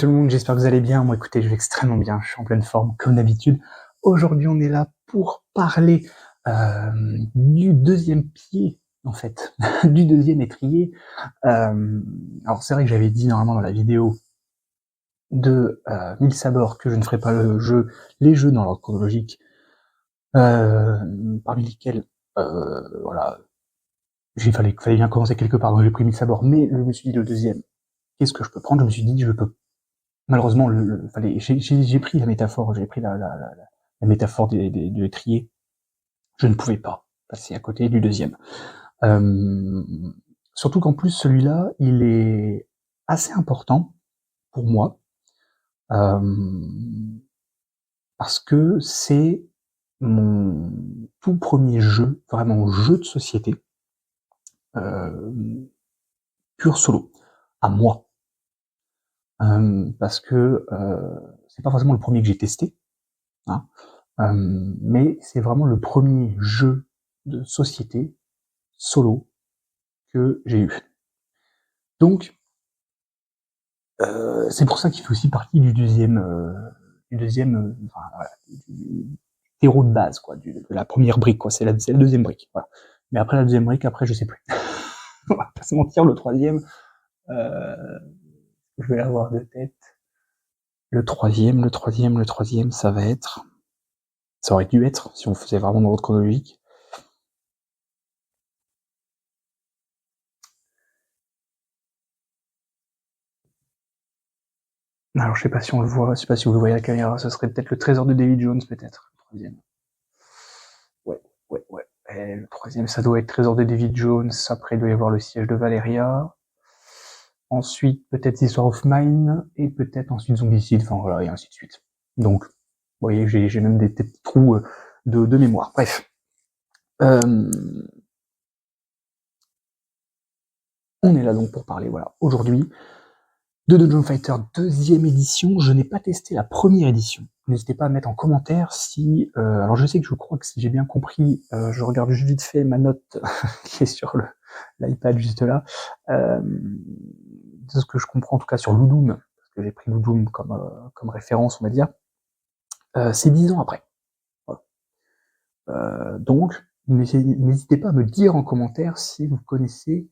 tout le monde, j'espère que vous allez bien. Moi, écoutez, je vais extrêmement bien, je suis en pleine forme, comme d'habitude. Aujourd'hui, on est là pour parler du deuxième pied, en fait, du deuxième étrier. Alors, c'est vrai que j'avais dit normalement dans la vidéo de 1000 sabords que je ne ferai pas les jeux dans l'ordre chronologique, parmi lesquels, voilà, fallait bien commencer quelque part, donc j'ai pris 1000 sabords, mais je me suis dit le deuxième, qu'est-ce que je peux prendre? Je me suis dit, je peux malheureusement, j'ai pris la métaphore, j'ai pris la métaphore de l'étrier. Je ne pouvais pas passer à côté du deuxième. Surtout qu'en plus, celui-là, il est assez important pour moi, parce que c'est mon tout premier jeu, vraiment jeu de société, pur solo, à moi. Parce que c'est pas forcément le premier que j'ai testé, hein, mais c'est vraiment le premier jeu de société solo que j'ai eu. Donc, c'est pour ça qu'il fait aussi partie du deuxième, enfin, voilà, du terreau de base, quoi, de la première brique, quoi. C'est la deuxième brique, voilà. Mais après la deuxième brique, après, je sais plus. On va pas se mentir, le troisième, je vais l'avoir de tête. Le troisième, ça va être, ça aurait dû être, si on faisait vraiment dans l'ordre chronologique. Alors, je sais pas si on le voit, je sais pas si vous le voyez à la caméra, ce serait peut-être le trésor de David Jones, peut-être, le troisième. Ouais. Et le troisième, ça doit être trésor de David Jones, après il doit y avoir le siège de Valeria, ensuite peut-être Histoire of Mine, et peut-être ensuite Zombicide, enfin voilà, et ainsi de suite. Donc, vous voyez, j'ai même des petits trous de mémoire. Bref. On est là donc pour parler, voilà, aujourd'hui, de Dungeon Fighter deuxième édition. Je n'ai pas testé la première édition. N'hésitez pas à mettre en commentaire si... alors je sais que je crois que si j'ai bien compris, je regarde juste vite fait ma note qui est sur l'iPad juste là. De ce que je comprends en tout cas sur Ludum, parce que j'ai pris Ludum comme référence, on va dire, c'est 10 ans après. Voilà. Donc, n'hésitez pas à me dire en commentaire si vous connaissez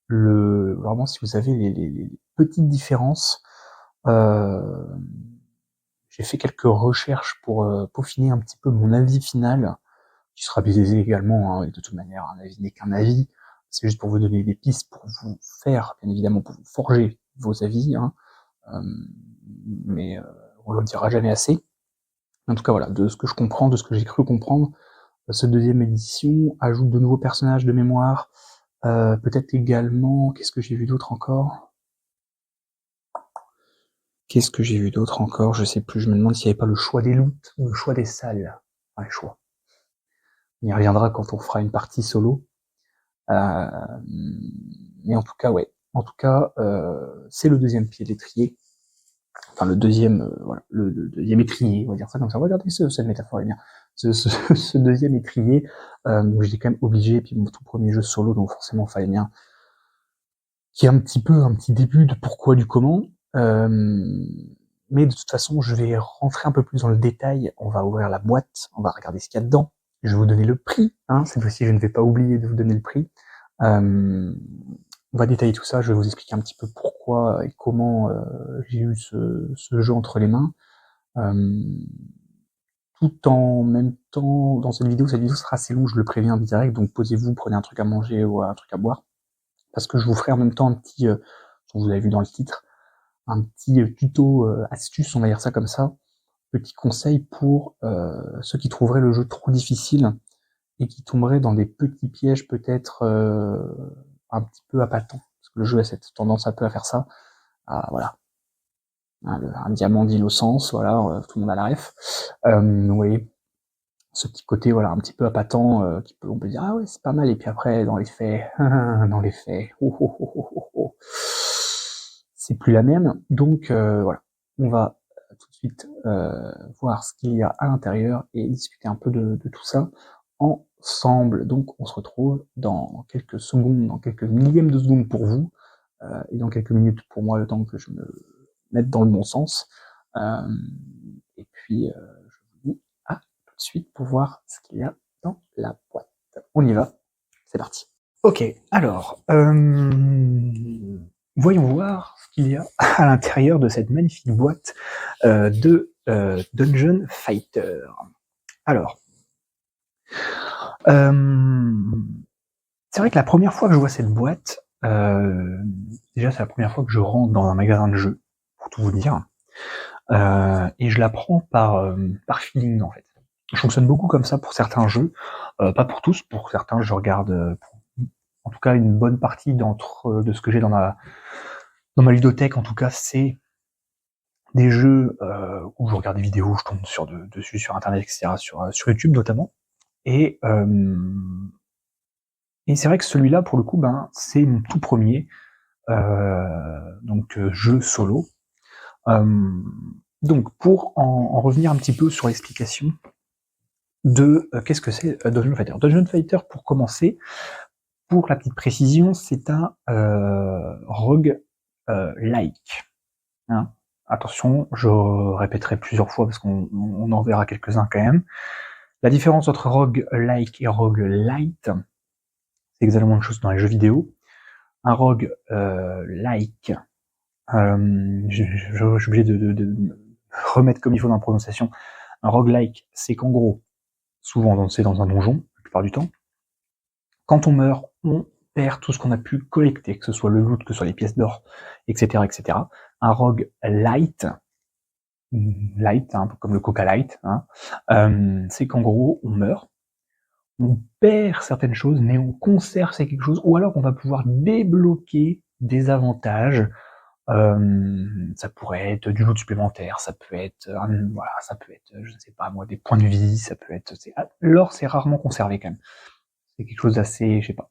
vraiment si vous avez les petites différences. J'ai fait quelques recherches pour peaufiner un petit peu mon avis final, qui sera biaisé également, hein, de toute manière, un avis n'est qu'un avis, c'est juste pour vous donner des pistes, pour vous faire, bien évidemment, pour vous forger vos avis, hein, mais on ne le dira jamais assez. En tout cas, voilà, de ce que je comprends, de ce que j'ai cru comprendre, cette deuxième édition ajoute de nouveaux personnages de mémoire, peut-être également, qu'est-ce que j'ai vu d'autre encore? Qu'est-ce que j'ai vu d'autre encore? Je sais plus, je me demande s'il n'y avait pas le choix des loots ou le choix des salles. Ouais, choix. On y reviendra quand on fera une partie solo. Mais en tout cas, ouais. En tout cas, c'est le deuxième pied de l'étrier. Enfin, le deuxième, voilà, le deuxième étrier, on va dire ça comme ça. Regardez, cette métaphore est bien. Ce deuxième étrier, donc j'étais quand même obligé, et puis mon tout premier jeu solo, donc forcément, il fallait bien qu'il y ait un petit début de pourquoi, du comment. Mais de toute façon, je vais rentrer un peu plus dans le détail. On va ouvrir la boîte, on va regarder ce qu'il y a dedans. Je vais vous donner le prix, hein. Cette fois-ci, je ne vais pas oublier de vous donner le prix. On va détailler tout ça, je vais vous expliquer un petit peu pourquoi et comment j'ai eu ce jeu entre les mains. Tout en même temps, dans cette vidéo sera assez longue, je le préviens direct, donc posez-vous, prenez un truc à manger ou un truc à boire, parce que je vous ferai en même temps un petit, vous avez vu dans le titre, un petit tuto astuce, on va dire ça comme ça, petit conseil pour ceux qui trouveraient le jeu trop difficile et qui tomberaient dans des petits pièges peut-être un petit peu appâtants, parce que le jeu a cette tendance un peu à faire ça, voilà, un diamant d'innocence, voilà, tout le monde a la ref, donc vous voyez, ce petit côté voilà un petit peu appâtant, on peut dire ah ouais c'est pas mal, et puis après dans les faits, c'est plus la même. Donc voilà, on va tout de suite voir ce qu'il y a à l'intérieur et discuter un peu de tout ça ensemble. Donc on se retrouve dans quelques secondes, dans quelques millièmes de secondes pour vous, et dans quelques minutes pour moi, le temps que je me mettre dans le bon sens. Et puis, je vous dis à tout de suite pour voir ce qu'il y a dans la boîte. On y va, c'est parti. Ok, alors, voyons voir ce qu'il y a à l'intérieur de cette magnifique boîte de Dungeon Fighter. Alors, c'est vrai que la première fois que je vois cette boîte, déjà c'est la première fois que je rentre dans un magasin de jeux, pour tout vous dire, et je la prends par feeling en fait. Je fonctionne beaucoup comme ça pour certains jeux, pas pour tous, pour certains je regarde, en tout cas une bonne partie de ce que j'ai dans ma ludothèque, en tout cas c'est des jeux où je regarde des vidéos, je tombe dessus sur internet, etc., sur YouTube notamment, et c'est vrai que celui-là, pour le coup, c'est mon tout premier jeu solo. Donc pour en revenir un petit peu sur l'explication de qu'est-ce que c'est Dungeon Fighter. Dungeon Fighter, pour commencer, pour la petite précision, c'est un rogue like. Hein. Attention, je répéterai plusieurs fois parce qu'on en verra quelques-uns quand même. La différence entre rogue like et rogue light, c'est exactement la même chose dans les jeux vidéo. Un rogue like, je suis obligé de remettre comme il faut dans la prononciation. Un roguelike, c'est qu'en gros, souvent c'est dans un donjon, la plupart du temps, quand on meurt, on perd tout ce qu'on a pu collecter, que ce soit le loot, que ce soit les pièces d'or, etc., etc. Un rogue light, un peu comme le Coca Light, hein, c'est qu'en gros, on meurt, on perd certaines choses, mais on conserve ces quelque chose, ou alors on va pouvoir débloquer des avantages. Ça pourrait être du loot supplémentaire, ça peut être, ça peut être, je ne sais pas moi, des points de vie, ça peut être. L'or, c'est rarement conservé quand même. C'est quelque chose d'assez, je sais pas.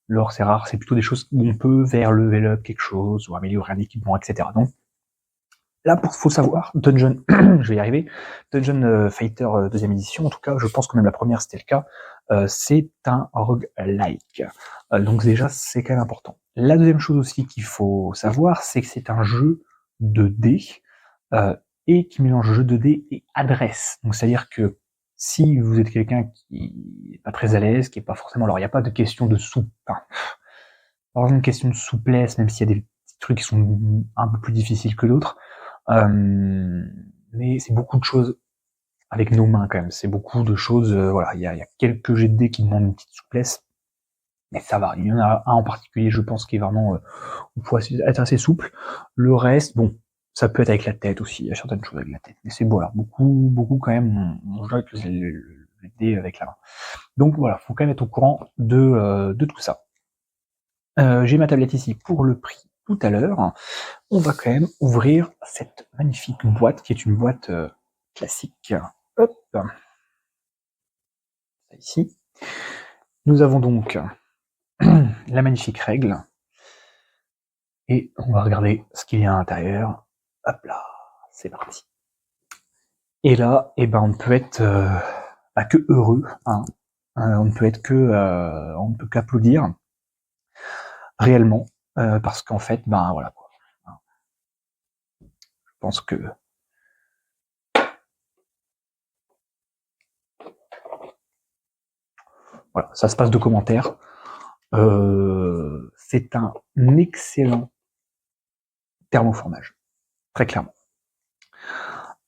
L'or, c'est rare, c'est plutôt des choses où on peut vers level up quelque chose, ou améliorer un équipement, etc. Donc, là, faut savoir, Dungeon, je vais y arriver, Dungeon Fighter deuxième édition, en tout cas, je pense que même la première c'était le cas, c'est un roguelike. Donc déjà, c'est quand même important. La deuxième chose aussi qu'il faut savoir, c'est que c'est un jeu de dés, et qui mélange jeu de dés et adresse. Donc c'est-à-dire que si vous êtes quelqu'un qui est pas très à l'aise, qui est pas forcément... Alors il n'y a pas de question de une question de souplesse, même s'il y a des petits trucs qui sont un peu plus difficiles que d'autres, mais c'est beaucoup de choses avec nos mains quand même. C'est beaucoup de choses, voilà, il y a quelques jets de dés qui demandent une petite souplesse, mais ça va. Il y en a un en particulier, je pense, qui est vraiment, il faut être assez souple. Le reste, bon, ça peut être avec la tête aussi. Il y a certaines choses avec la tête, mais c'est voilà, beaucoup quand même. On joue avec le dé avec la main. Donc voilà, faut quand même être au courant de tout ça. J'ai ma tablette ici pour le prix tout à l'heure. On va quand même ouvrir cette magnifique boîte qui est une boîte classique. Hop, ici. Nous avons donc la magnifique règle. Et on va regarder ce qu'il y a à l'intérieur. Hop là, c'est parti. Et là, on ne peut être que heureux. Hein. On ne peut être on ne peut qu'applaudir réellement, parce qu'en fait, voilà quoi. Je pense que voilà, ça se passe de commentaires. C'est un excellent thermoformage, très clairement.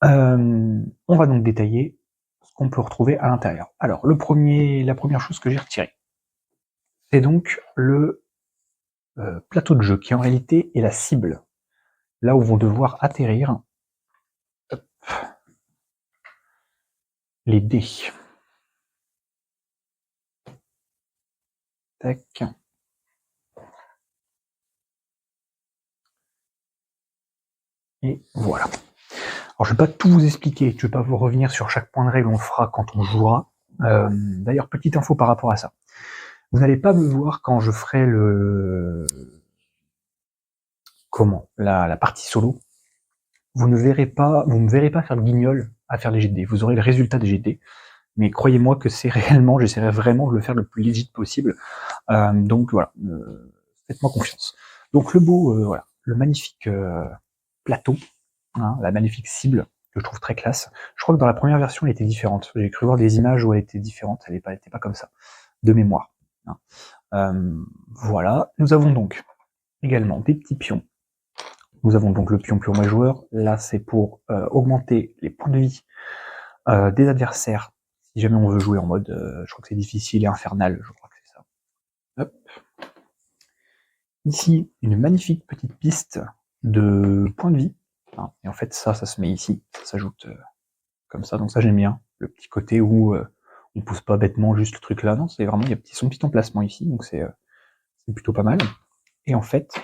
On va donc détailler ce qu'on peut retrouver à l'intérieur. Alors, la première chose que j'ai retirée, c'est donc le plateau de jeu, qui en réalité est la cible, là où vont devoir atterrir les dés. Tac. Et voilà. Alors, je vais pas tout vous expliquer, je vais pas vous revenir sur chaque point de règle, on le fera quand on jouera. D'ailleurs, petite info par rapport à ça. Vous n'allez pas me voir quand je ferai la partie solo. Vous ne me verrez pas faire le guignol à faire les GD. Vous aurez le résultat des GD. Mais croyez-moi que c'est réellement, j'essaierai vraiment de le faire le plus legit possible. Donc voilà, faites-moi confiance. Donc le magnifique plateau hein, la magnifique cible, que je trouve très classe. Je crois que dans la première version, elle était différente. J'ai cru voir des images où elle était différente, elle était pas comme ça, de mémoire. Hein. Voilà. Nous avons donc également des petits pions. Nous avons donc le pion purement joueur. Là, c'est pour augmenter les points de vie des adversaires. Si jamais on veut jouer en mode, je crois que c'est difficile et infernal, je crois que c'est ça. Hop. Ici, une magnifique petite piste de points de vie. Hein. Et en fait, ça se met ici, ça s'ajoute comme ça. Donc ça, j'aime bien. Le petit côté où on pousse pas bêtement juste le truc là. Non, c'est vraiment, il y a son petit emplacement ici, donc c'est plutôt pas mal. Et en fait,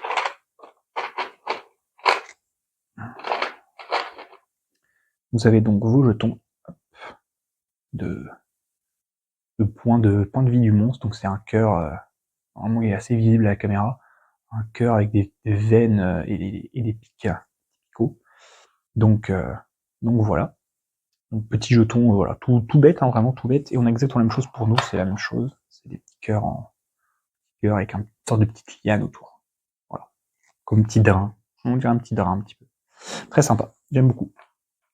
vous avez donc vos jetons de points de vie du monstre. Donc c'est un cœur, vraiment il est assez visible à la caméra. Un cœur avec des veines et des pics picots. Donc voilà. Donc petit jeton, voilà, tout bête, hein, vraiment tout bête. Et on a exactement la même chose pour nous, c'est la même chose. C'est des petits cœurs avec une sorte de petite liane autour. Voilà. Comme petit drain. On dirait un petit drain un petit peu. Très sympa. J'aime beaucoup.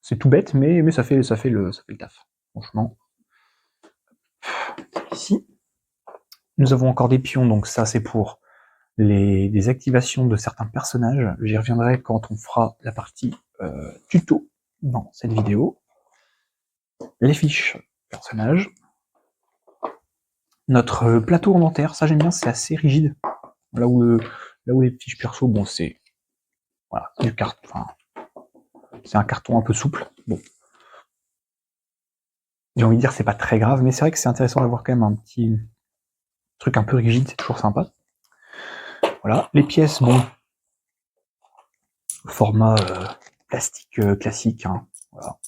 C'est tout bête, mais ça fait le taf. Franchement. Ici, nous avons encore des pions, donc ça c'est pour les activations de certains personnages. J'y reviendrai quand on fera la partie tuto dans cette vidéo. Les fiches personnages. Notre plateau inventaire, ça j'aime bien, c'est assez rigide. Là où les fiches perso, bon c'est voilà, du carton, enfin, c'est un carton un peu souple. Bon, j'ai envie de dire c'est pas très grave, mais c'est vrai que c'est intéressant d'avoir quand même un petit truc un peu rigide, c'est toujours sympa. Voilà, les pièces, bon, format plastique classique, hein, voilà.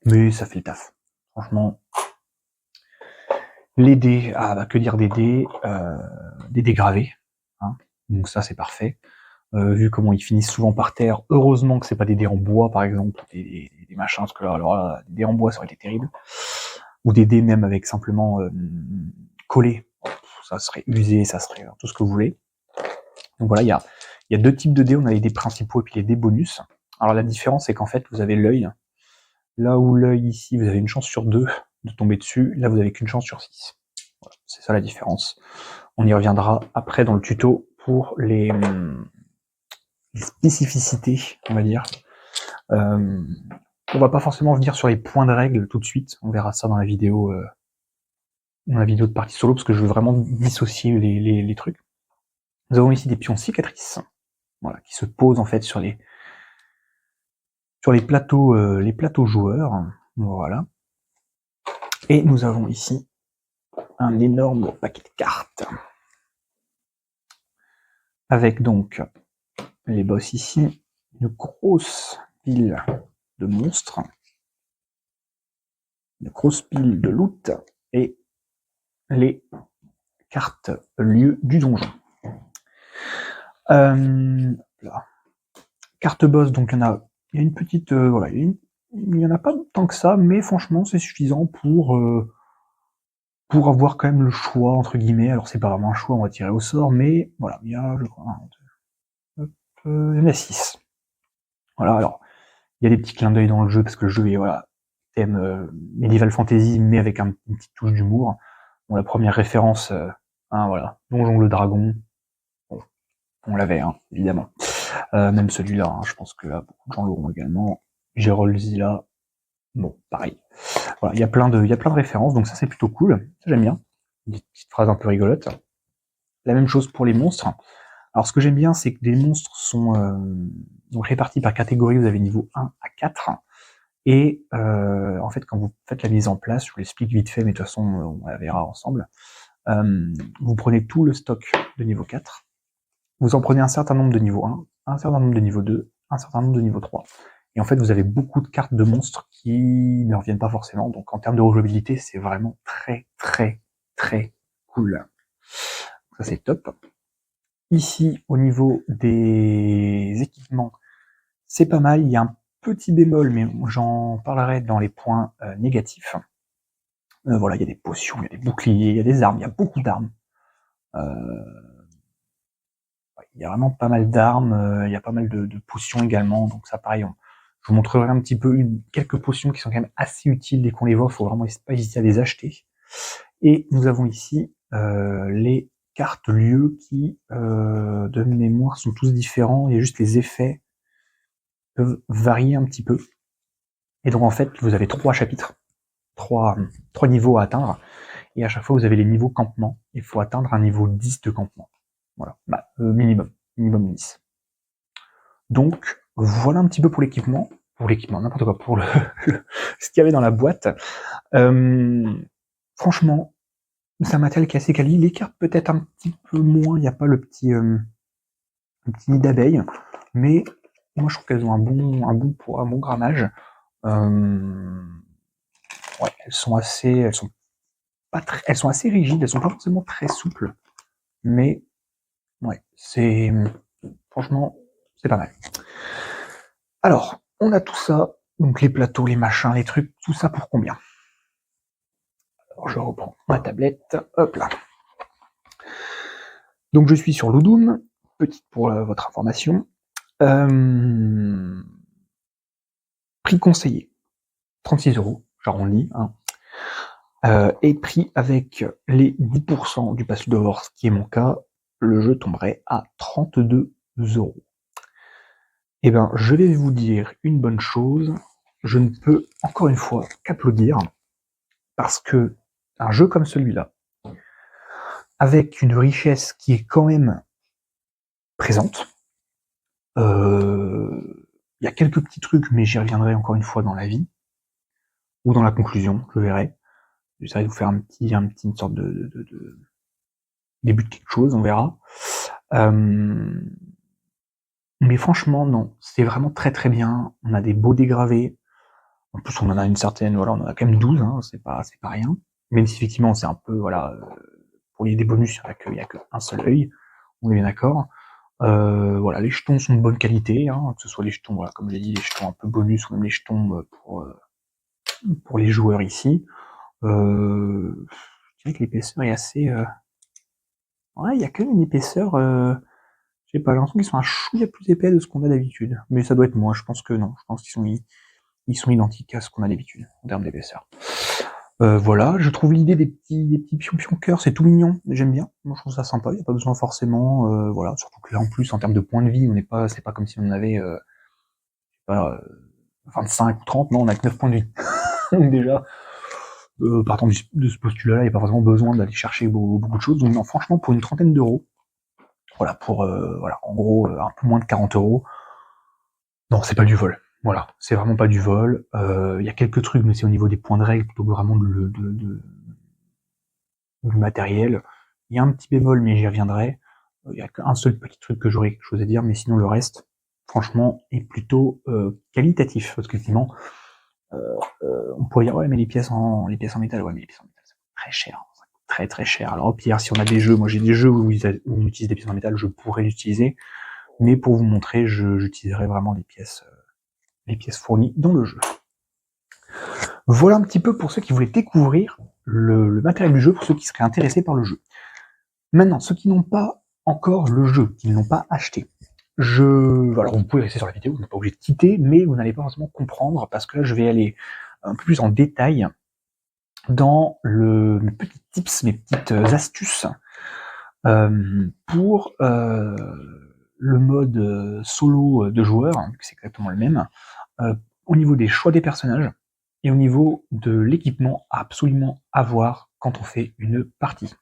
Mais ça fait le taf. Franchement, les dés, ah bah que dire des dés gravés, hein, donc ça c'est parfait. Vu comment ils finissent souvent par terre, heureusement que c'est pas des dés en bois par exemple, des machins, parce que là, alors là, des dés en bois ça aurait été terrible. Ou des dés même avec simplement collés, ça serait usé, ça serait tout ce que vous voulez. Donc voilà, il y a deux types de dés, on a les dés principaux et puis les dés bonus. Alors la différence c'est qu'en fait vous avez l'œil, là où l'œil ici vous avez une chance sur 2 de tomber dessus, là vous avez qu'une chance sur 6. Voilà, c'est ça la différence. On y reviendra après dans le tuto pour les spécificités, on va dire. On va pas forcément venir sur les points de règle tout de suite, on verra ça dans la vidéo de partie solo, parce que je veux vraiment dissocier les trucs. Nous avons ici des pions cicatrices, voilà, qui se posent en fait sur les plateaux joueurs, voilà. Et nous avons ici un énorme paquet de cartes, avec donc les boss ici, une grosse pile de monstres, une grosse pile de loot, et les cartes lieu du donjon. Là. Carte boss, donc il y a une petite, voilà, il y en a pas tant que ça, mais franchement c'est suffisant pour avoir quand même le choix entre guillemets. Alors c'est pas vraiment un choix, on va tirer au sort, mais voilà, il y a, je crois, il y en a 6. Voilà, alors il y a des petits clins d'œil dans le jeu parce que le jeu est voilà thème medieval fantasy, mais avec une petite touche d'humour. Bon, la première référence, hein, voilà, Donjon le Dragon. Bon, on l'avait, hein, évidemment. Même celui-là, hein, je pense que là, beaucoup de gens l'auront également. Gerolzilla, bon, pareil. Voilà, il y a plein de références, donc ça c'est plutôt cool. Ça j'aime bien. Des petites phrases un peu rigolotes. La même chose pour les monstres. Alors ce que j'aime bien, c'est que les monstres sont donc répartis par catégorie. Vous avez niveau 1 à 4. Et en fait, quand vous faites la mise en place, je vous l'explique vite fait, mais de toute façon, on la verra ensemble. Vous prenez tout le stock de niveau 4. Vous en prenez un certain nombre de niveau 1, un certain nombre de niveau 2, un certain nombre de niveau 3. Et en fait, vous avez beaucoup de cartes de monstres qui ne reviennent pas forcément. Donc en termes de rejouabilité, c'est vraiment très très très cool. Ça c'est top. Ici, au niveau des équipements, c'est pas mal. Il y a un petit bémol, mais j'en parlerai dans les points négatifs. Voilà, il y a des potions, il y a des boucliers, il y a des armes, il y a beaucoup d'armes. Il y a vraiment pas mal d'armes, il y a pas mal de potions également, donc ça pareil, Je vous montrerai un petit peu quelques potions qui sont quand même assez utiles dès qu'on les voit, il faut vraiment pas hésiter à les acheter. Et nous avons ici les cartes lieux qui, de mémoire, sont tous différents, il y a juste les effets peuvent varier un petit peu. Et donc en fait, vous avez 3 chapitres, 3 niveaux à atteindre, et à chaque fois vous avez les niveaux campement, il faut atteindre un niveau 10 de campement. Voilà, minimum 10. Donc voilà un petit peu pour l'équipement, n'importe quoi, pour ce qu'il y avait dans la boîte. Franchement, c'est un matériel qui est assez quali, les cartes peut-être un petit peu moins, il n'y a pas le petit nid d'abeille, mais moi je trouve qu'elles ont un bon poids, un bon grammage. Ouais, elles sont assez rigides, elles sont pas forcément très souples, mais ouais, franchement, c'est pas mal. Alors, on a tout ça, donc les plateaux, les machins, les trucs, tout ça pour combien? Alors je reprends ma tablette, hop là. Donc je suis sur Ludum, petite pour votre information. Prix conseillé, 36€, j'arrondis, hein. Et prix avec les 10% du pass d'or, ce qui est mon cas, le jeu tomberait à 32€. Eh ben, je vais vous dire une bonne chose, je ne peux encore une fois qu'applaudir, parce que un jeu comme celui-là, avec une richesse qui est quand même présente, il y a quelques petits trucs, mais j'y reviendrai encore une fois dans la vie, ou dans la conclusion, je verrai. J'essaierai de vous faire une sorte de début de quelque chose, on verra. Mais franchement, non, c'est vraiment très très bien. On a des beaux dégravés. En plus, on en a une certaine, voilà, on en a quand même 12, hein, c'est pas rien. Même si effectivement, c'est un peu, voilà, pour les des bonus, il n'y a qu'un seul œil. On est bien d'accord. Voilà, les jetons sont de bonne qualité, hein, que ce soit les jetons, voilà, comme j'ai dit, les jetons un peu bonus ou même les jetons pour les joueurs ici. Je dirais que l'épaisseur est assez. Ouais, il y a quand même une épaisseur. Je sais pas, j'ai l'impression qu'ils sont un chouïa plus épais de ce qu'on a d'habitude. Mais ça doit être moi, je pense que non. Je pense qu'ils sont identiques à ce qu'on a d'habitude en termes d'épaisseur. Voilà, je trouve l'idée des petits pions cœur, c'est tout mignon, j'aime bien. Moi je trouve ça sympa, il n'y a pas besoin forcément, voilà, surtout que là en plus en termes de points de vie, c'est pas comme si on avait 25 ou 30, non, on a que 9 points de vie. Donc déjà, partant de ce postulat-là, il n'y a pas forcément besoin d'aller chercher beaucoup de choses. Donc non, franchement, pour une trentaine d'euros, voilà, voilà, en gros, un peu moins de 40€, non, c'est pas du vol. Voilà, c'est vraiment pas du vol. Il y a quelques trucs, mais c'est au niveau des points de règle plutôt que vraiment du matériel. Il y a un petit bémol, mais j'y reviendrai. Il y a qu'un seul petit truc que j'aurais quelque chose à dire, mais sinon le reste, franchement, est plutôt qualitatif. Parce qu'effectivement, on pourrait dire ouais, mais les pièces en métal, ouais, mais les pièces en métal, ça coûte très cher. Ça coûte très très cher. Alors au pire, si on a des jeux, moi j'ai des jeux où on utilise des pièces en métal, je pourrais l'utiliser. Mais pour vous montrer, j'utiliserai vraiment les pièces fournies dans le jeu. Voilà un petit peu pour ceux qui voulaient découvrir le matériel du jeu, pour ceux qui seraient intéressés par le jeu. Maintenant, ceux qui n'ont pas encore le jeu, qui ne l'ont pas acheté, alors vous pouvez rester sur la vidéo, vous n'êtes pas obligé de quitter, mais vous n'allez pas forcément comprendre, parce que là je vais aller un peu plus en détail dans mes petits tips, mes petites astuces pour le mode solo de joueur, c'est exactement le même, au niveau des choix des personnages et au niveau de l'équipement à absolument avoir quand on fait une partie.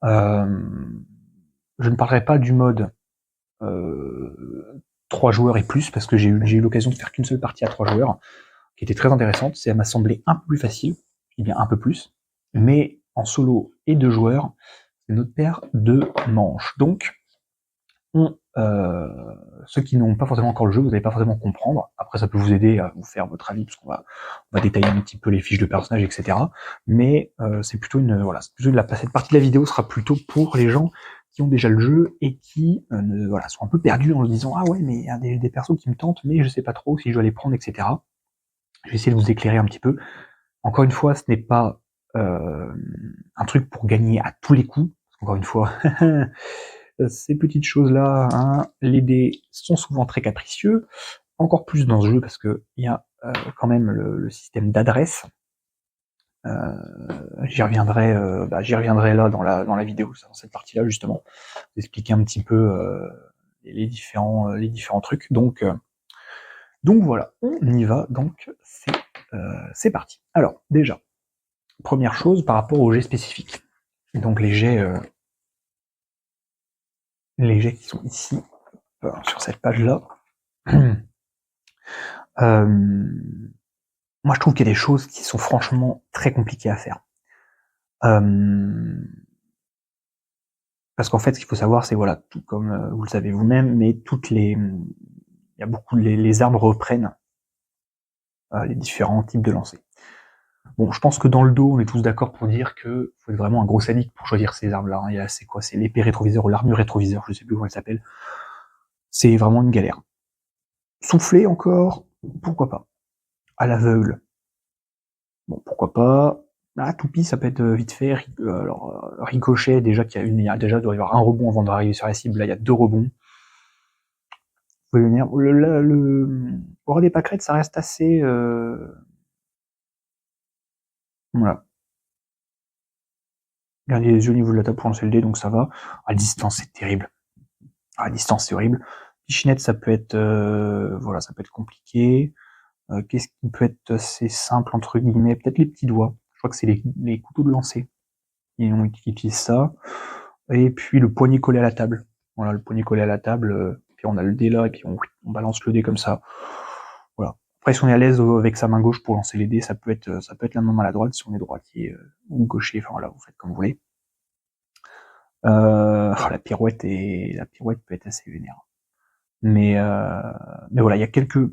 Je ne parlerai pas du mode 3 joueurs et plus, parce que j'ai eu l'occasion de faire qu'une seule partie à 3 joueurs, qui était très intéressante, ça m'a semblé un peu plus facile, et bien un peu plus, mais en solo et 2 joueurs, c'est notre paire de manches. Donc, ceux qui n'ont pas forcément encore le jeu, vous n'allez pas forcément comprendre. Après, ça peut vous aider à vous faire votre avis, parce qu'on va détailler un petit peu les fiches de personnages, etc. Mais c'est plutôt cette partie de la vidéo sera plutôt pour les gens qui ont déjà le jeu et qui sont un peu perdus en se disant ah ouais, mais il y a des persos qui me tentent, mais je sais pas trop si je dois les prendre, etc. Je vais essayer de vous éclairer un petit peu. Encore une fois, ce n'est pas un truc pour gagner à tous les coups. Encore une fois, ces petites choses-là, hein, les dés sont souvent très capricieux, encore plus dans ce jeu parce que il y a quand même le système d'adresse. J'y reviendrai là dans la vidéo, dans cette partie-là justement, d'expliquer un petit peu les différents trucs. Donc voilà, on y va. Donc c'est parti. Alors déjà, première chose par rapport aux jets spécifiques. Donc les jets qui sont ici sur cette page-là. Moi je trouve qu'il y a des choses qui sont franchement très compliquées à faire. Parce qu'en fait, ce qu'il faut savoir, c'est voilà, tout comme vous le savez vous-même, mais il y a beaucoup les armes reprennent les différents types de lancers. Bon, je pense que dans le dos, on est tous d'accord pour dire que faut être vraiment un gros sadique pour choisir ces armes-là. Hein. C'est quoi? C'est l'épée rétroviseur ou l'armure rétroviseur, je sais plus comment elle s'appelle. C'est vraiment une galère. Souffler encore, pourquoi pas. À l'aveugle, bon, pourquoi pas. Ah, toupie, ça peut être vite fait. Alors, ricochet, déjà il y a déjà doit y avoir un rebond avant d'arriver sur la cible. Là, il y a 2 rebonds. Vous pouvez venir. Aura des pâquerettes, ça reste assez. Voilà. Gardez les yeux au niveau de la table pour lancer le dé, donc ça va. À distance, c'est terrible. À distance, c'est horrible. Pichinette, ça peut être, voilà, ça peut être compliqué. Qu'est-ce qui peut être assez simple entre guillemets? Peut-être les petits doigts. Je crois que c'est les couteaux de lancer qui utilisent ça. Et puis le poignet collé à la table. Voilà, le poignet collé à la table. Puis on a le dé là et puis on balance le dé comme ça. Voilà. Après, si on est à l'aise avec sa main gauche pour lancer les dés, ça peut être la main maladroite si on est droitier ou gaucher. Enfin voilà, vous faites comme vous voulez. La pirouette peut être assez vénère. Mais voilà, il y a quelques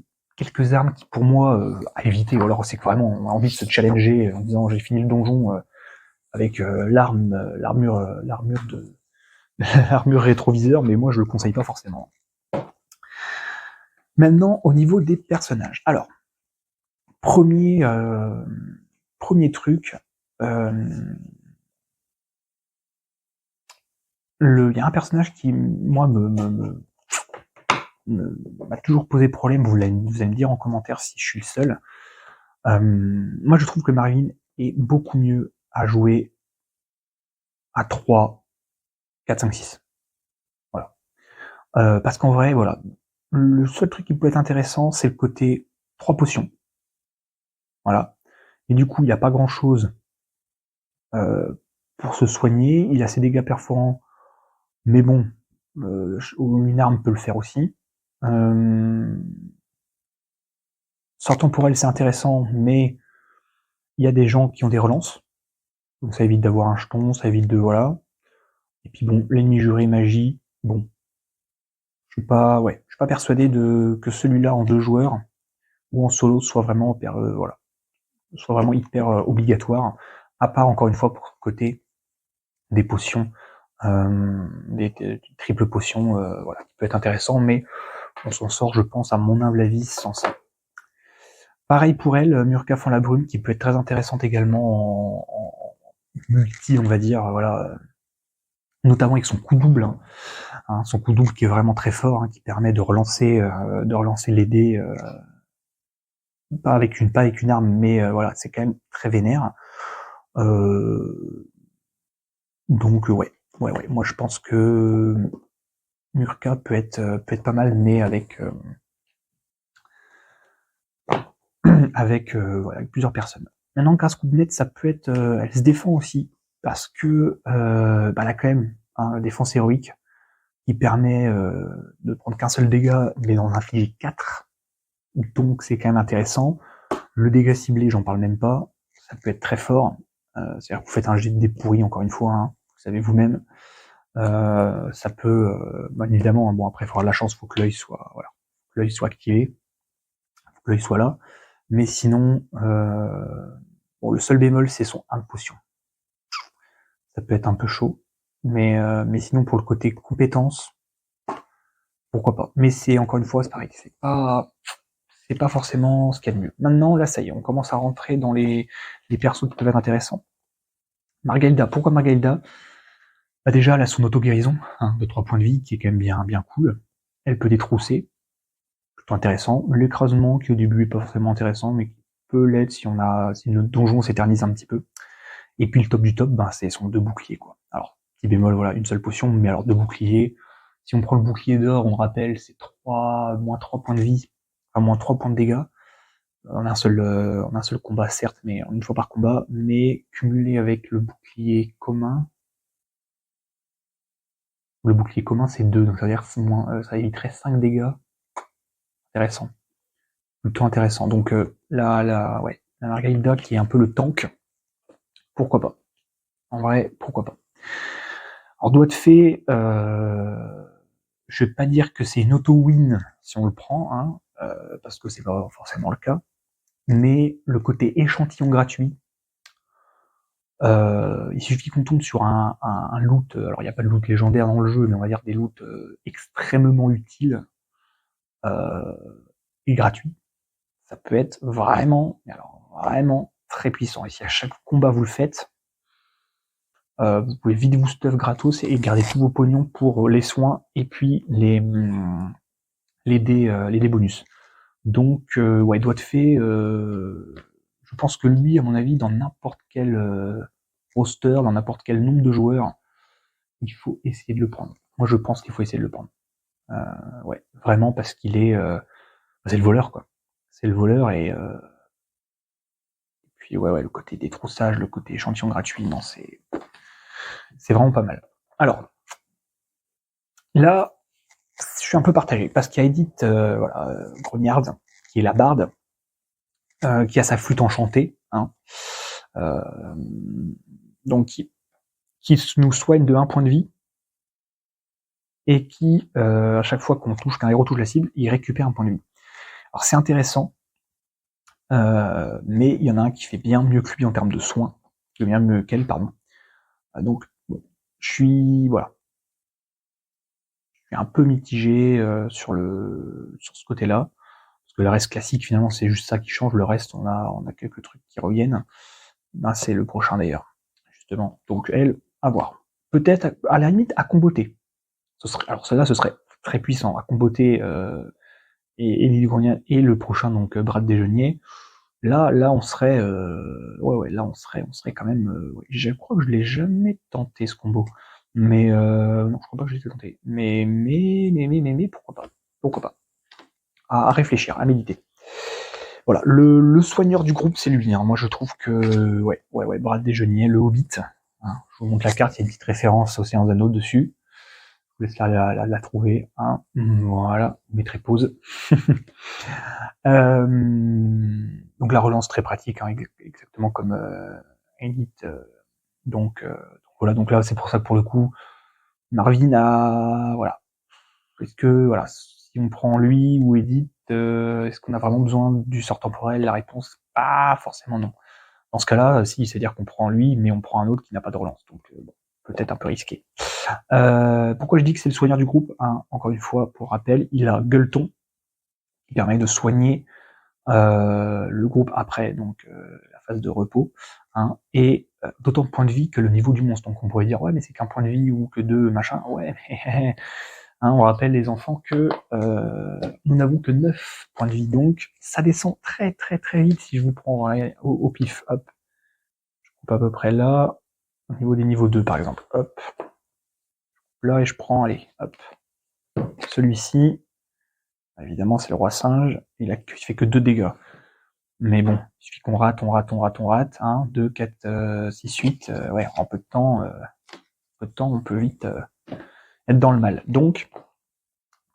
armes qui pour moi à éviter. Ou alors c'est que vraiment on a envie de se challenger en disant j'ai fini le donjon avec l'armure rétroviseur, mais moi je le conseille pas forcément. Maintenant au niveau des personnages. Alors premier truc. Il y a un personnage qui moi m'a toujours posé problème. Vous allez me dire en commentaire si je suis le seul. Moi, je trouve que Marvin est beaucoup mieux à jouer à 3, 4, 5, 6. Voilà. Parce qu'en vrai, voilà, le seul truc qui peut être intéressant, c'est le côté 3 potions. Voilà. Et du coup, il n'y a pas grand-chose pour se soigner. Il a ses dégâts perforants, mais bon, une arme peut le faire aussi. Sort temporel, c'est intéressant, mais il y a des gens qui ont des relances. Donc ça évite d'avoir un jeton, ça évite de... Voilà. Et puis bon, l'ennemi juré magie, bon. Je suis pas persuadé que celui-là en 2 joueurs ou en solo soit vraiment hyper obligatoire. À part encore une fois pour le côté des potions, des triples potions, voilà, qui peut être intéressant, mais on s'en sort, je pense, à mon humble avis, sans ça. Pareil pour elle, Murka fend la brume, qui peut être très intéressante également en multi, on va dire, voilà, notamment avec son coup double, son coup double qui est vraiment très fort, qui permet de relancer les dés, pas avec une arme, mais voilà, c'est quand même très vénère. Donc ouais, moi je pense que Murka peut être pas mal, mais avec avec plusieurs personnes. Maintenant, Grasse-Coubinette, ça peut être, elle se défend aussi parce que elle a quand même une défense héroïque qui permet de prendre qu'un seul dégât, mais d'en infliger 4. Donc c'est quand même intéressant. Le dégât ciblé, j'en parle même pas. Ça peut être très fort. C'est-à-dire que vous faites un jet de dés pourri, encore une fois, vous savez vous-même. Ça peut, évidemment, bon après il faut avoir de la chance, faut que l'œil soit, voilà, que l'œil soit activé, faut que l'œil soit là. Mais sinon, bon, le seul bémol c'est son 1 de potion. Ça peut être un peu chaud, mais sinon pour le côté compétence, pourquoi pas. Mais c'est encore une fois, c'est pareil, c'est pas forcément ce qu'il y a de mieux. Maintenant, là, ça y est, on commence à rentrer dans les persos qui peuvent être intéressants. Margaelda, pourquoi Margaelda? Bah déjà, elle a son auto-guérison, de 3 points de vie, qui est quand même bien cool. Elle peut détrousser, plutôt intéressant. L'écrasement, qui au début est pas forcément intéressant, mais qui peut l'être si notre donjon s'éternise un petit peu. Et puis le top du top, ben, c'est son 2 boucliers, quoi. Alors, petit bémol, voilà, une seule potion, mais alors 2 boucliers. Si on prend le bouclier d'or, on rappelle, c'est moins 3 points de vie, enfin moins 3 points de dégâts, en un seul combat, certes, mais une fois par combat, mais cumulé avec le bouclier commun, c'est 2, donc ça veut dire ça éviterait 5 dégâts. Intéressant. Plutôt intéressant. Donc la Margarida qui est un peu le tank, pourquoi pas. En vrai, pourquoi pas. Alors doigt de fée, je vais pas dire que c'est une auto-win si on le prend, hein, parce que c'est pas forcément le cas, mais le côté échantillon gratuit, il suffit qu'on tombe sur un loot, alors il n'y a pas de loot légendaire dans le jeu, mais on va dire des loots extrêmement utiles et gratuits. Ça peut être vraiment, mais alors vraiment très puissant. Et si à chaque combat vous le faites, vous pouvez vite vous stuff gratos et garder tous vos pognons pour les soins et puis les dés bonus. Donc ouais, doigt de fée, je pense que lui, à mon avis, dans n'importe quel roster, dans n'importe quel nombre de joueurs, il faut essayer de le prendre. Moi, je pense qu'il faut essayer de le prendre. Ouais, vraiment, parce qu'il est... c'est le voleur, quoi. C'est le voleur, et puis ouais, le côté détroussage, le côté échantillon gratuit, non, c'est vraiment pas mal. Alors, là, je suis un peu partagé, parce qu'il y a Edith Grognard, qui est la barde, qui a sa flûte enchantée, hein, donc qui nous soigne de 1 point de vie, et qui, à chaque fois qu'un héros touche la cible, il récupère 1 point de vie. Alors c'est intéressant, mais il y en a un qui fait bien mieux que lui en termes de soins, bien mieux qu'elle, pardon. Donc bon, je suis un peu mitigé sur ce côté-là, parce que le reste classique finalement c'est juste ça qui change, le reste on a quelques trucs qui reviennent. Ben, c'est le prochain d'ailleurs, justement. Donc elle, à voir. Peut-être à la limite à comboter. Alors celle-là ce serait très puissant à comboter et le prochain donc Brad Déjeuner. Là on serait là on serait quand même je crois que je l'ai jamais tenté ce combo. Mais non, je crois pas que je l'ai tenté. Mais pourquoi pas. À réfléchir, à méditer. Voilà, le soigneur du groupe, c'est lui. Hein. Moi, je trouve que ouais, Brad Déjeuner, le Hobbit. Hein. Je vous montre la carte, il y a une petite référence aux Océans Anneaux dessus. Je vous laisse la trouver. Hein. Voilà, vous mettrez pause. Donc la relance très pratique, hein, exactement comme Edith. Donc voilà, donc là c'est pour ça que pour le coup, Marvin a voilà. Est-ce que voilà, si on prend lui ou Edith, est-ce qu'on a vraiment besoin du sort temporel? La réponse, pas forcément non. Dans ce cas-là, si, c'est-à-dire qu'on prend lui, mais on prend un autre qui n'a pas de relance, donc bon, peut-être un peu risqué. Pourquoi je dis que c'est le soigneur du groupe, hein, encore une fois, pour rappel, il a Gueuleton, qui permet de soigner le groupe après donc la phase de repos, hein, et d'autant de points de vie que le niveau du monstre. Donc on pourrait dire ouais mais c'est qu'un point de vie ou que 2 machin, ouais mais hein, on rappelle les enfants que nous n'avons que 9 points de vie, donc ça descend très très très vite si je vous prends au pif. Hop, je coupe à peu près là, au niveau des niveaux 2 par exemple, hop, là et je prends, allez, hop, celui-ci, évidemment c'est le roi singe, il fait que 2 dégâts. Mais bon, il suffit qu'on rate, hein, 2, 4, 6, 8, ouais, en peu de temps, on peut vite être dans le mal. Donc,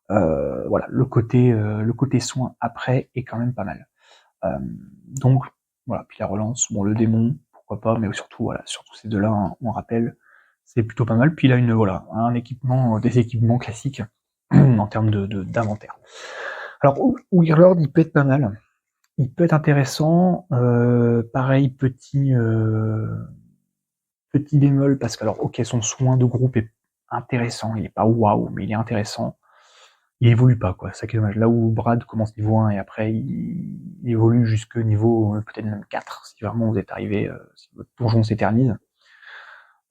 voilà, le côté soin après est quand même pas mal. Donc, voilà, puis la relance, bon, le démon, pourquoi pas, mais surtout ces deux-là, hein, on rappelle, c'est plutôt pas mal. Puis il a des équipements classiques en termes d'inventaire. Alors, Warlord, il peut être pas mal. Il peut être intéressant, pareil, petit bémol, parce que alors ok, son soin de groupe est intéressant, il est pas waouh, mais il est intéressant. Il évolue pas, quoi, ça qui est dommage. Là où Brad commence niveau 1 et après il évolue jusque niveau peut-être même 4, si vraiment vous êtes arrivé, si votre donjon s'éternise.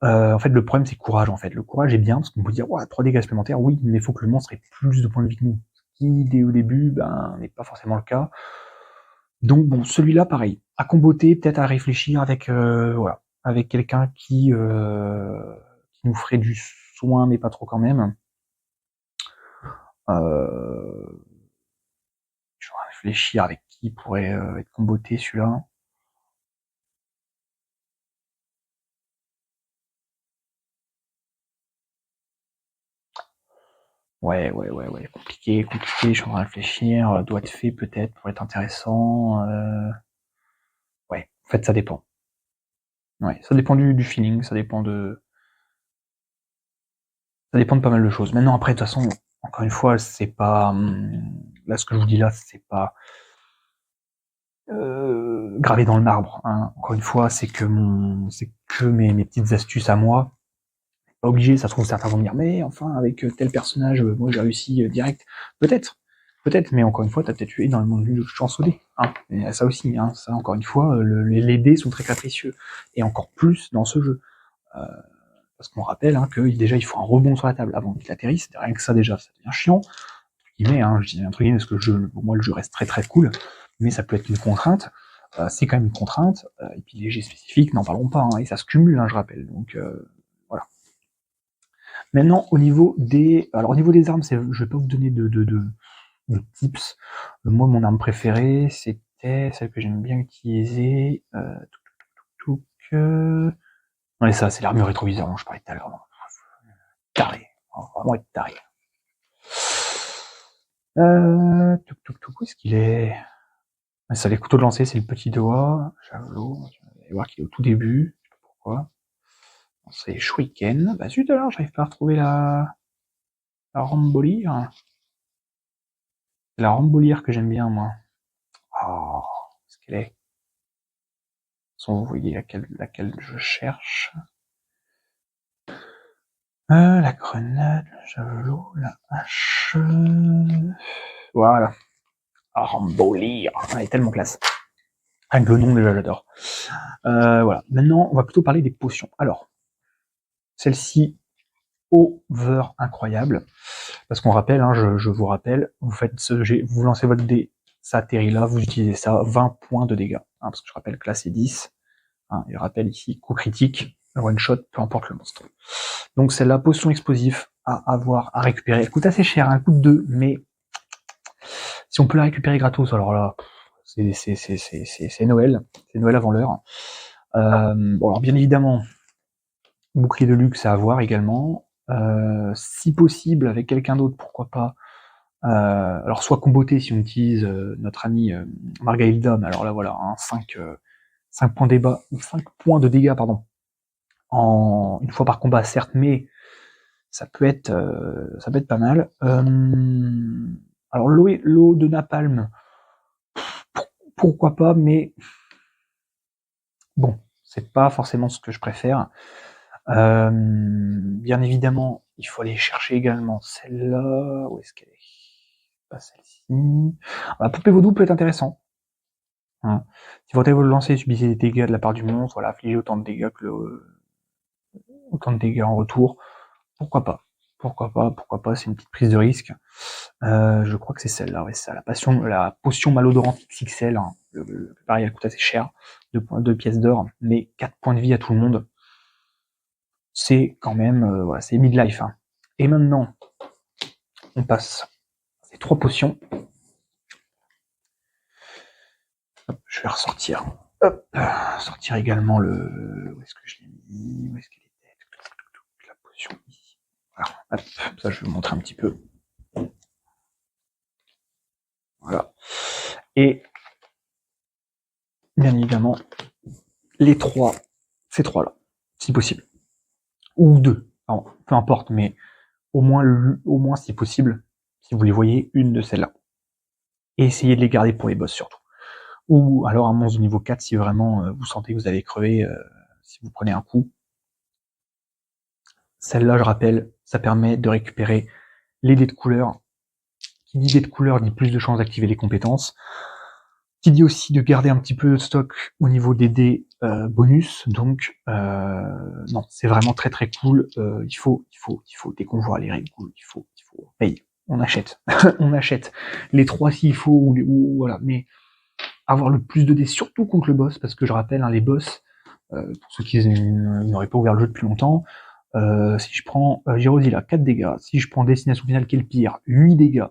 En fait, le problème c'est courage, en fait. Le courage est bien, parce qu'on peut dire, ouais, 3 dégâts supplémentaires, oui, mais il faut que le monstre ait plus de points de vie que nous. qui, dès au début, n'est pas forcément le cas. Donc bon, celui-là, pareil, à comboter, peut-être à réfléchir avec avec quelqu'un qui nous ferait du soin, mais pas trop quand même. Je vais réfléchir avec qui pourrait être comboté celui-là. Ouais, compliqué, je suis en train de réfléchir, doit être fait peut-être pour être intéressant. Ouais, en fait ça dépend. Ouais, ça dépend du feeling, ça dépend de pas mal de choses. Maintenant après de toute façon, encore une fois, c'est pas là ce que je vous dis là, c'est pas gravé dans le marbre, hein. Encore une fois, c'est que mes petites astuces à moi. Pas obligé, ça se trouve certains vont me dire mais enfin avec tel personnage, moi j'ai réussi direct. Peut-être, mais encore une fois, t'as peut-être eu énormément de chance au dé. Hein. Et ça aussi, hein, ça encore une fois, les dés sont très capricieux. Et encore plus dans ce jeu. Parce qu'on rappelle hein, que déjà il faut un rebond sur la table avant qu'il atterrisse, rien que ça déjà, ça devient chiant. Je dis entre guillemets, parce que pour moi le jeu reste très très cool, mais ça peut être une contrainte. C'est quand même une contrainte, et puis les jets spécifiques, n'en parlons pas, hein, et ça se cumule, hein, je rappelle. Donc voilà. Maintenant, au niveau des armes, je vais pas vous donner de tips. Moi, mon arme préférée, c'était celle que j'aime bien utiliser. Ouais, ça, c'est l'armure rétroviseur dont je parlais tout à l'heure. Taré, vraiment être taré. Où est-ce qu'il est? Ça, les couteaux de lancer, c'est le petit doigt. Javelot, vous allez voir qu'il est au tout début. Je sais pas pourquoi. C'est Shuriken. Bah zut alors, j'arrive pas à retrouver la rambolière. C'est la rambolière que j'aime bien, moi. Oh, est-ce qu'elle est? Vous voyez laquelle je cherche. La grenade, le javelot, la hache. Voilà. Ah, Rambolière. Elle est tellement classe. Avec le nom déjà, j'adore. Voilà. Maintenant, on va plutôt parler des potions. Alors, celle-ci, over incroyable. Parce qu'on rappelle, hein, je vous rappelle, vous faites vous lancez votre dé, ça atterrit là, vous utilisez ça, 20 points de dégâts. Hein, parce que je rappelle que là, c'est 10. Hein, et rappelle ici, coup critique, one shot, peu importe le monstre. Donc c'est la potion explosive à avoir, à récupérer. Elle coûte assez cher, elle coûte 2, mais si on peut la récupérer gratos, alors là, c'est Noël, c'est Noël avant l'heure. Bon alors bien évidemment, bouclier de luxe à avoir également. Si possible avec quelqu'un d'autre, pourquoi pas. Alors soit comboté si on utilise notre ami Margailda, mais alors là voilà, hein, 5 points de dégâts, 5 points de dégâts, pardon, en une fois par combat, certes, mais ça peut être pas mal. Alors l'eau de napalm, pourquoi pas, mais bon, c'est pas forcément ce que je préfère. Bien évidemment, il faut aller chercher également celle-là. Où est-ce qu'elle est? Pas celle-ci. La poupée vaudou peut être intéressant. Hein. Si votre évo de lancer subissez des dégâts de la part du monstre, voilà, affligez autant de dégâts en retour. Pourquoi pas? C'est une petite prise de risque. Je crois que c'est celle-là, ouais, c'est ça, la potion malodorante XXL, hein. Pareil, elle coûte assez cher, 2 pièces d'or, mais 4 points de vie à tout le monde. C'est quand même, voilà, c'est midlife, hein. Et maintenant, on passe à ces 3 potions. Hop, je vais ressortir. Hop, sortir également où est-ce que je l'ai mis? Où est-ce qu'elle était? La potion ici. Voilà, hop, ça je vais vous montrer un petit peu. Voilà. Et bien évidemment, ces trois-là, si possible. Ou 2, alors, peu importe, mais au moins si possible, si vous les voyez, une de celles-là. Et essayez de les garder pour les boss surtout. Ou alors un monstre de niveau 4 si vraiment vous sentez que vous allez crever si vous prenez un coup. Celle-là, je rappelle, ça permet de récupérer les dés de couleur. Qui dit dés de couleur dit plus de chances d'activer les compétences. Qui dit aussi de garder un petit peu de stock au niveau des dés bonus. Donc non, c'est vraiment très très cool. Il faut dès qu'on voit les règles, il faut payer. on achète. On achète. Les 3 s'il faut, ou voilà. Mais avoir le plus de dés, surtout contre le boss, parce que je rappelle, hein, les boss, pour ceux qui n'auraient pas ouvert le jeu depuis longtemps, si je prends Girozilla, 4 dégâts. Si je prends Destination Finale, qui est le pire, 8 dégâts.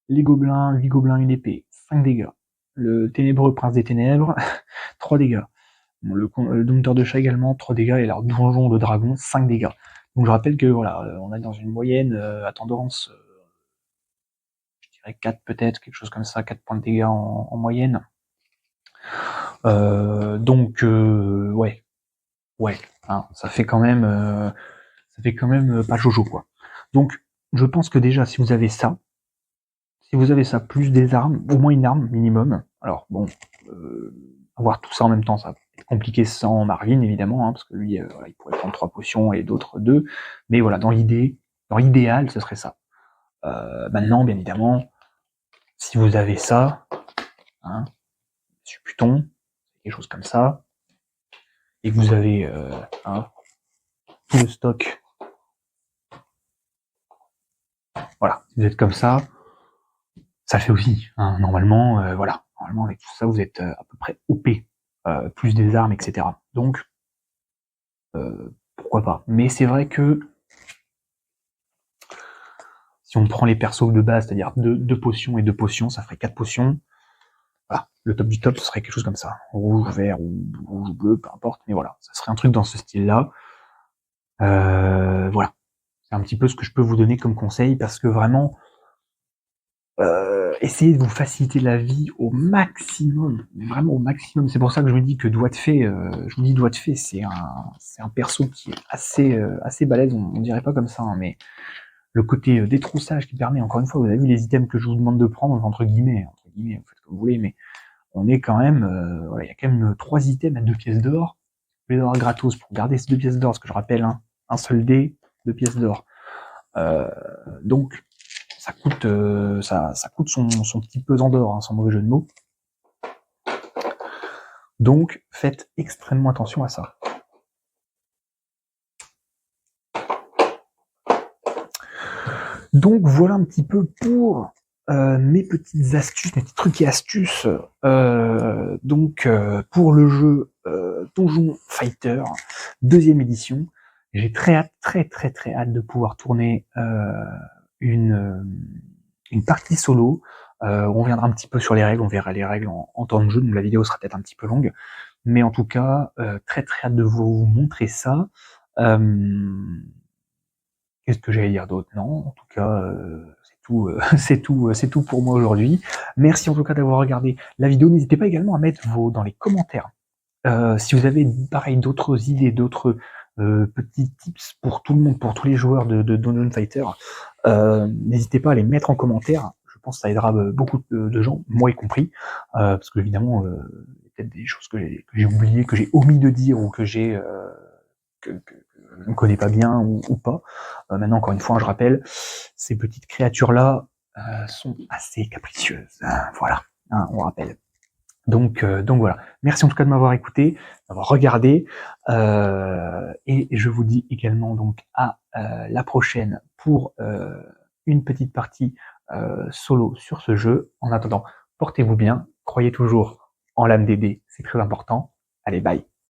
Les gobelins, 8 gobelins, une épée, 5 dégâts. Le ténébreux prince des ténèbres, 3 dégâts. Le dompteur de chat également, 3 dégâts. Et alors donjon de dragon, 5 dégâts. Donc je rappelle que voilà, on est dans une moyenne à tendance, je dirais 4 peut-être, quelque chose comme ça, 4 points de dégâts en moyenne. Donc ouais, hein, ça fait quand même pas jojo quoi. Donc je pense que déjà si vous avez ça plus des armes, au moins une arme minimum. Alors bon, avoir tout ça en même temps, ça va être compliqué sans Marvin évidemment, hein, parce que lui, voilà, il pourrait prendre 3 potions et d'autres 2. Mais voilà, dans l'idéal, ce serait ça. Maintenant, bien évidemment, si vous avez ça, hein, supputon, quelque chose comme ça, et que vous avez hein, tout le stock, voilà, si vous êtes comme ça le fait aussi. Hein, normalement, voilà, normalement avec tout ça, vous êtes à peu près OP, plus des armes, etc. Donc, pourquoi pas. Mais c'est vrai que si on prend les persos de base, c'est-à-dire 2 potions et 2 potions, ça ferait 4 potions. Voilà, le top du top, ce serait quelque chose comme ça. Rouge, vert ou rouge, bleu, peu importe, mais voilà, ça serait un truc dans ce style-là. Voilà. C'est un petit peu ce que je peux vous donner comme conseil, parce que vraiment, essayez de vous faciliter la vie au maximum, vraiment au maximum. C'est pour ça que je vous dis que Doigt de Fée, c'est un perso qui est assez balèze, on dirait pas comme ça, hein, mais le côté détroussage qui permet, encore une fois, vous avez vu les items que je vous demande de prendre, entre guillemets, vous faites comme vous voulez, mais on est quand même, voilà, il y a quand même 3 items à 2 pièces d'or. Vous les avoir gratos pour garder ces 2 pièces d'or, parce que je rappelle, hein, un seul dé, 2 pièces d'or. Donc, ça coûte, ça coûte son petit pesant d'or, hein, sans mauvais jeu de mots. Donc, faites extrêmement attention à ça. Donc, voilà un petit peu pour mes petites astuces, mes petits trucs et astuces. Donc, pour le jeu Donjon Fighter, 2e édition, j'ai très hâte de pouvoir tourner une partie solo. On reviendra un petit peu sur les règles, on verra les règles en temps de jeu, donc la vidéo sera peut-être un petit peu longue. Mais en tout cas, très hâte de vous montrer ça. Qu'est-ce que j'allais dire d'autre? Non, en tout cas, c'est tout, c'est tout pour moi aujourd'hui. Merci en tout cas d'avoir regardé la vidéo. N'hésitez pas également à mettre dans les commentaires si vous avez pareil d'autres idées, d'autres petits tips pour tout le monde, pour tous les joueurs de Dungeon Fighter. N'hésitez pas à les mettre en commentaire. Je pense que ça aidera beaucoup de gens, moi y compris, parce que évidemment, il y a peut-être des choses que j'ai oubliées, que j'ai omis de dire ou que que je ne connais pas bien ou pas. Maintenant, encore une fois, je rappelle, ces petites créatures-là sont assez capricieuses. Hein, voilà, hein, on rappelle. Donc voilà. Merci en tout cas de m'avoir écouté, d'avoir regardé, et je vous dis également donc à la prochaine pour une petite partie solo sur ce jeu. En attendant, portez-vous bien, croyez toujours en l'âme des dés, c'est très important. Allez, bye.